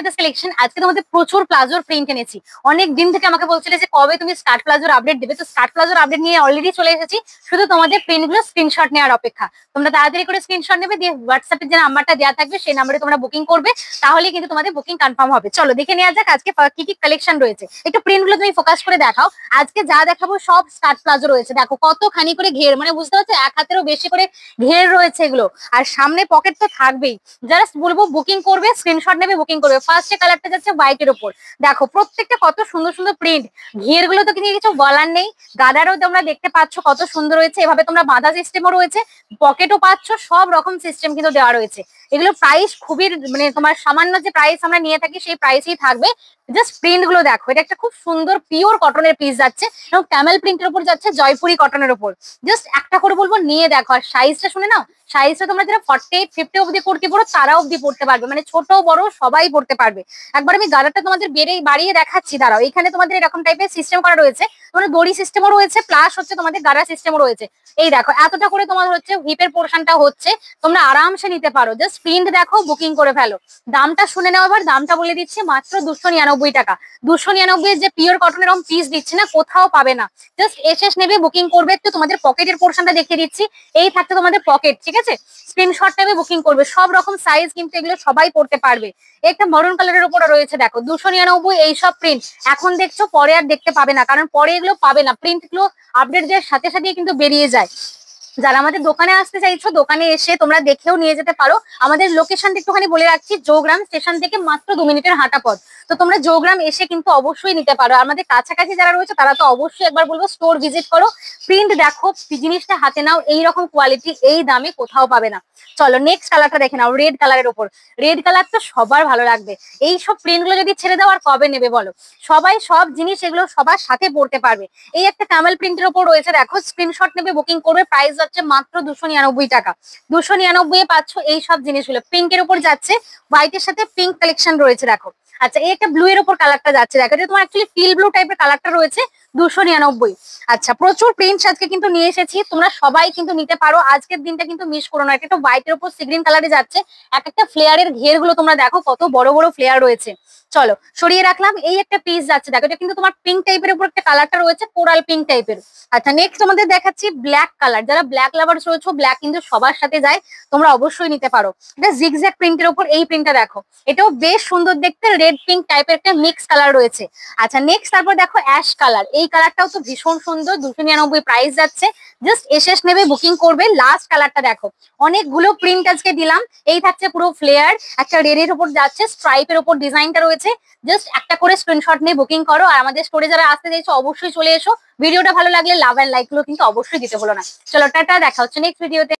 Feathers collection. আজকে তোমাদের প্রচুর প্লাজোর প্রিন্ট এনেছি। অনেক দিন থেকে আমাকে বলছিলে যে কবে তুমি স্কার্ট প্লাজোর আপডেট দেবে, তো স্কার্ট প্লাজোর আপডেট নিয়ে অলরেডি চলে এসেছি। শুধু তোমাদের প্রিন্টগুলো স্ক্রিনশট নেওয়ার অপেক্ষা। তোমরা তাড়াতাড়ি করে স্ক্রিনশট নেবে, দিয়ে হোয়াটসঅ্যাপে যে নাম্বারটা দেওয়া থাকবে সেই নাম্বারে তোমরা বুকিং করবে, তাহলে কিন্তু তোমাদের বুকিং কনফার্ম হবে। চলো দেখে নেওয়া যাক আজকে কি কি কালেকশন রয়েছে। একটু প্রিন্টগুলো তুমি ফোকাস করে দেখাও। আজকে যা দেখাবো সব স্কার্ট প্লাজো রয়েছে। দেখো কতখানি করে ঘের, মানে বুঝতে পারছো এক হাতেরও বেশি করে ঘের রয়েছে এগুলো। আর সামনে পকেট তো থাকবেই। জাস্ট বলবো বুকিং করবে, স্ক্রিনশট নেবে, বুকিং করবে। ফার্স্টে কালারটা যাচ্ছে হোয়াইটের উপর। দেখো প্রত্যেকটা কত সুন্দর সুন্দর প্রিন্ট। ঘের গুলো তো কিন্তু কিছু বলার নেই। গাদারও তোমরা দেখতে পাচ্ছ কত সুন্দর রয়েছে। এভাবে তোমরা বাঁধা সিস্টেমও রয়েছে, পকেটও পাচ্ছ, সব রকম সিস্টেম কিন্তু দেওয়া রয়েছে। এগুলো প্রাইস খুবই, মানে তোমার সামান্য যে প্রাইস আমরা নিয়ে থাকি সেই প্রাইসই থাকবে। জাস্ট প্রিন্ট গুলো দেখো, এটা একটা খুব সুন্দর পিওর কটনের পিস যাচ্ছে এবং ক্যামেল প্রিন্টের উপর যাচ্ছে জয়পুরি কটনের উপর। জাস্ট একটা করে বলবো নিয়ে দেখো, আর সাইজটা শুনে নাও। সাইজটা তোমরা যারা 48, 50 অব্দি কুর্তি পরো তারা অব্দি পড়তে পারবে, মানে ছোট বড় সবাই পড়তে পারবে। একবার আমি গাদারটা তোমাদের বাড়িয়ে দেখাচ্ছি, দাঁড়াও। এখানে তোমাদের এরকম টাইপের সিস্টেম করা রয়েছে, তোমাদের দড়ি সিস্টেমও রয়েছে, প্লাস হচ্ছে তোমাদের গাড়া সিস্টেমও রয়েছে। এই দেখো এতটা করে তোমার হচ্ছে হিপের পোর্শনটা হচ্ছে, তোমরা আরামসে নিতে পারো। জাস্ট প্রিন্ট দেখো, বুকিং করে ফেলো। দামটা শুনে নাও, এবার দামটা বলে দিচ্ছি, মাত্র 299 টাকা। 299 যে পিওর কটনের এরকম পিস দিচ্ছি না, কোথাও পাবে না। জাস্ট এসএস নেবে, বুকিং করবে। একটু তোমাদের পকেটের পোর্শনটা দেখিয়ে দিচ্ছি। এই থাকতে তোমাদের পকেট, ঠিক আছে। স্ক্রিনশট নেবে, বুকিং করবে। সব রকম সাইজ কিন্তু এগুলো সবাই পড়তে পারবে। একটা মরুন কালারের উপরে রয়েছে, দেখো 299 এই সব প্রিন্ট। এখন দেখছো, পরে আর দেখতে পাবে না, কারণ পরে এগুলো পাবে না। প্রিন্ট গুলো আপডেট দেওয়ার সাথে সাথেই কিন্তু বেরিয়ে যায়। যারা আমাদের দোকানে আসতে চাইছো, দোকানে এসে তোমরা দেখেও নিয়ে যেতে পারো। আমাদের লোকেশনটা একটুখানি বলে রাখছি, জৌগ্রাম স্টেশন থেকে মাত্র 2 মিনিটের হাঁটা পথ। তো তোমরা জৌগ্রাম এসে কিন্তু অবশ্যই নিতে পারো। আমাদের কাছাকাছি যারা রয়েছে তারা তো অবশ্যই একবার বলবো স্টোর ভিজিট করো, প্রিন্ট দেখো, জিনিসটা হাতে নাও। এইরকম কোয়ালিটি এই দামে কোথাও পাবে না। চলো নেক্সট কালারটা দেখে নাও, রেড কালারের উপর। রেড কালার তো সবার ভালো লাগবে। এই সব প্রিন্ট গুলো যদি ছেড়ে দাও আর কবে নেবে বলো। সবাই সব জিনিস এগুলো সবার সাথে পড়তে পারবে। এই একটা ক্যামেল প্রিন্টের উপর রয়েছে, দেখো স্ক্রিনশট নেবে, বুকিং করবে। প্রাইস যাচ্ছে মাত্র 299 টাকা। 299 এ পাচ্ছ এই সব জিনিসগুলো। পিঙ্কের উপর যাচ্ছে, হোয়াইটের সাথে পিঙ্ক কালেকশন রয়েছে, দেখো। আচ্ছা এই একটা ব্লু এর উপর কালারটা যাচ্ছে, দেখো এটা তোমার অ্যাকচুয়ালি ফিল ব্লু টাইপের কালারটা রয়েছে। 299। আচ্ছা প্রচুর প্রিন্টস আজকে কিন্তু নিয়ে এসেছি, তোমরা সবাই কিন্তু নিতে পারো। আজকের দিনটা কিন্তু মিস করো না। এটা হোয়াইটের উপর সি গ্রিন কালারে যাচ্ছে। এক একটা ফ্লেয়ারের ঘের গুলো তোমরা দেখো কত বড় বড় ফ্লেয়ার রয়েছে। চলো সরিয়ে রাখলাম। এই একটা পিস যাচ্ছে, দেখো এটা কিন্তু তোমার পিঙ্ক টাইপের উপর একটা কালারটা রয়েছে, কোরাল পিঙ্ক টাইপের। আচ্ছা নেক্সট আমাদের দেখাচ্ছি ব্ল্যাক কালার। যারা ব্ল্যাক লাভার্স রয়েছে, ব্ল্যাক কিন্তু সবার সাথে যায়, তোমরা অবশ্যই নিতে পারো। এটা জিগজ্যাগ প্রিন্টের উপর এই প্রিন্টটা দেখো, এটাও বেশ সুন্দর দেখতে। রেড পিঙ্ক টাইপের একটা মিক্স কালার রয়েছে। আচ্ছা নেক্সট তারপর দেখো অ্যাশ কালার। এই কালারটাও তো ভীষণ সুন্দর। 299 প্রাইস যাচ্ছে। জাস্ট এসএস নেবে, বুকিং করবে। লাস্ট কালারটা দেখো, অনেকগুলো প্রিন্ট আজকে দিলাম। এই থাকছে পুরো ফ্লেয়ার, একটা রেডের উপর যাচ্ছে, স্ট্রাইপের উপর ডিজাইনটা রয়েছে। জাস্ট একটা করে স্ক্রিনশট নিয়ে বুকিং করো। আর আমাদের স্টোরে যারা আসতে চাইছো অবশ্যই চলে এসো। ভিডিওটা ভালো লাগলে লাভ এন্ড লাইক গুলো কিন্তু অবশ্যই দিতে হলো না। চলো টাটা, দেখা হচ্ছে নেক্সট ভিডিওতে।